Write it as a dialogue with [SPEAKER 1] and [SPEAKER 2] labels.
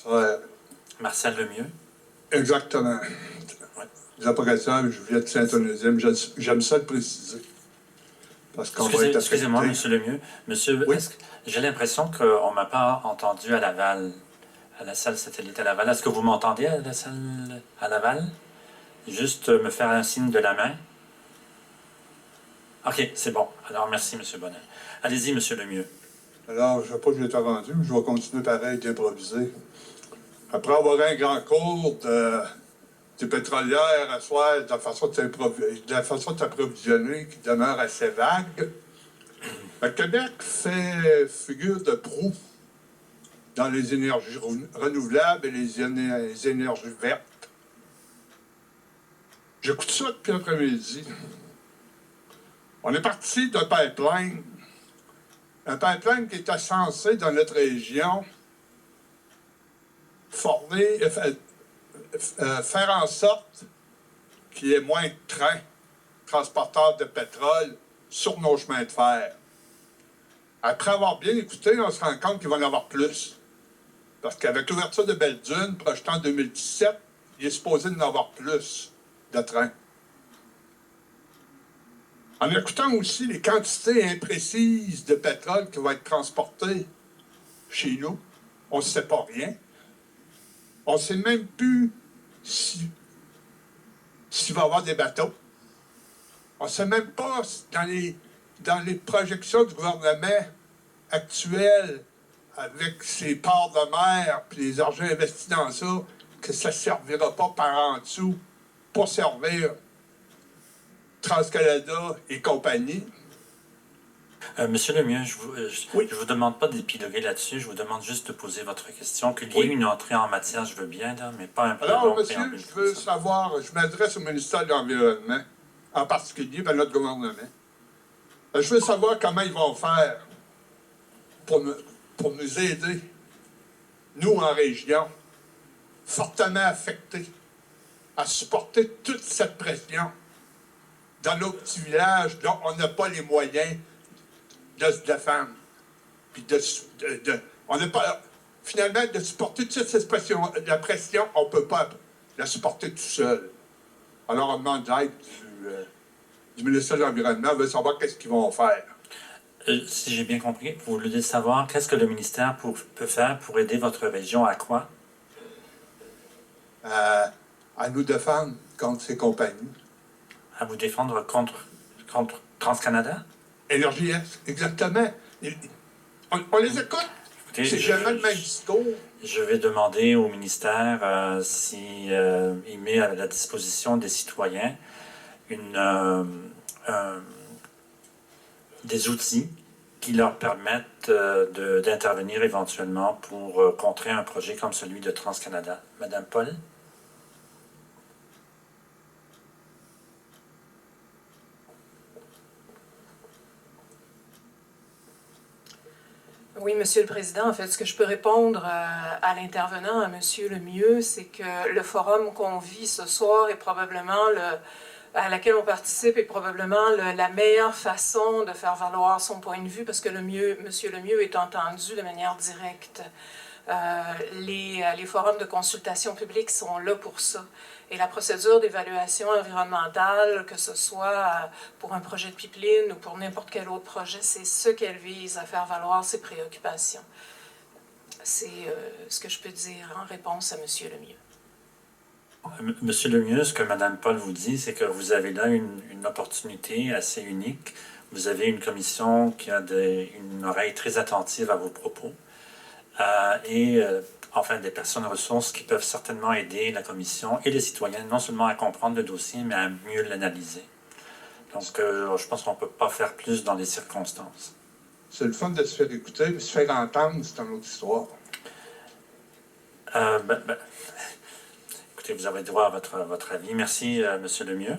[SPEAKER 1] Ouais,
[SPEAKER 2] Marcel Lemieux.
[SPEAKER 1] exactement.
[SPEAKER 2] Ouais.
[SPEAKER 1] Après ça, je viens de Saint-Onésime. J'aime ça le préciser. Parce qu'on va être affecté.
[SPEAKER 2] Excusez-moi, Monsieur Lemieux. Monsieur,
[SPEAKER 1] Oui.
[SPEAKER 2] j'ai l'impression qu'on ne m'a pas entendu à Laval, à la salle satellite à Laval. Est-ce que vous m'entendez à la salle à Laval? Juste me faire un signe de la main. OK, c'est bon. Alors, merci, Monsieur Bonnet. Allez-y, Monsieur Lemieux.
[SPEAKER 1] Alors, je ne sais pas que je l'ai rendu, mais je vais continuer pareil d'improviser. Après avoir un grand cours de pétrolière à soir, de la façon de s'approvisionner qui demeure assez vague, le Québec fait figure de proue dans les énergies renouvelables et les énergies vertes. J'écoute ça depuis l'après-midi. On est parti d'un pipeline. Un pipeline qui était censé, dans notre région, faire en sorte qu'il y ait moins de trains transporteurs de pétrole sur nos chemins de fer. Après avoir bien écouté, on se rend compte qu'il va y en avoir plus. Parce qu'avec l'ouverture de Belle-Dune, projetant en 2017, il est supposé d'en avoir plus de trains. En écoutant aussi les quantités imprécises de pétrole qui vont être transportées chez nous, on ne sait pas rien. On ne sait même plus s'il va y avoir des bateaux. On ne sait même pas si dans les projections du gouvernement actuel, avec ses parts de mer et les argents investis dans ça, que ça ne servira pas par en dessous pour servir TransCanada et compagnie.
[SPEAKER 2] Monsieur Lemieux,
[SPEAKER 1] Oui.
[SPEAKER 2] je vous demande pas d'épiloguer là-dessus, je vous demande juste de poser votre question. Qu'il y ait
[SPEAKER 1] Oui.
[SPEAKER 2] une entrée en matière, je veux bien, là, mais pas un peu
[SPEAKER 1] Alors,
[SPEAKER 2] long
[SPEAKER 1] monsieur,
[SPEAKER 2] préambule
[SPEAKER 1] je
[SPEAKER 2] comme
[SPEAKER 1] veux
[SPEAKER 2] ça.
[SPEAKER 1] savoir, je m'adresse au ministère de l'Environnement, en particulier à notre gouvernement. Je veux savoir comment ils vont faire pour nous aider, nous en région, fortement affectés, à supporter toute cette pression dans nos petits villages dont on n'a pas les moyens de se défendre. Puis on n'a pas, finalement, de supporter toute cette pression, la pression, on ne peut pas la supporter tout seul. Alors, on demande l'aide du ministère de l'Environnement, on veut savoir qu'est-ce qu'ils vont faire.
[SPEAKER 2] Si j'ai bien compris, vous voulez savoir qu'est-ce que le ministère peut faire pour aider votre région à quoi?
[SPEAKER 1] À nous défendre contre ces compagnies.
[SPEAKER 2] À vous défendre contre TransCanada?
[SPEAKER 1] Énergie X, exactement. On les écoute.
[SPEAKER 2] Écoutez,
[SPEAKER 1] C'est jamais le même discours.
[SPEAKER 2] Je vais demander au ministère si il met à la disposition des citoyens des outils qui leur permettent d'intervenir éventuellement pour contrer un projet comme celui de TransCanada. Madame Paul?
[SPEAKER 3] Oui, Monsieur le Président, en fait, ce que je peux répondre à l'intervenant, à Monsieur Lemieux, c'est que le forum qu'on vit ce soir est probablement à laquelle on participe est probablement la meilleure façon de faire valoir son point de vue, parce que Monsieur Lemieux est entendu de manière directe. Les forums de consultation publique sont là pour ça. Et la procédure d'évaluation environnementale, que ce soit pour un projet de pipeline ou pour n'importe quel autre projet, c'est ce qu'elle vise, à faire valoir ses préoccupations. C'est ce que je peux dire en réponse à M. Lemieux.
[SPEAKER 2] Monsieur Lemieux, ce que Mme Paul vous dit, c'est que vous avez là une opportunité assez unique. Vous avez une commission qui a une oreille très attentive à vos propos. Enfin des personnes ressources qui peuvent certainement aider la commission et les citoyens non seulement à comprendre le dossier, mais à mieux l'analyser. Donc, je pense qu'on ne peut pas faire plus dans les circonstances.
[SPEAKER 1] C'est le fun de se faire écouter, mais se faire entendre, c'est une autre histoire.
[SPEAKER 2] Écoutez, vous avez droit à votre avis. Merci, M. Lemieux.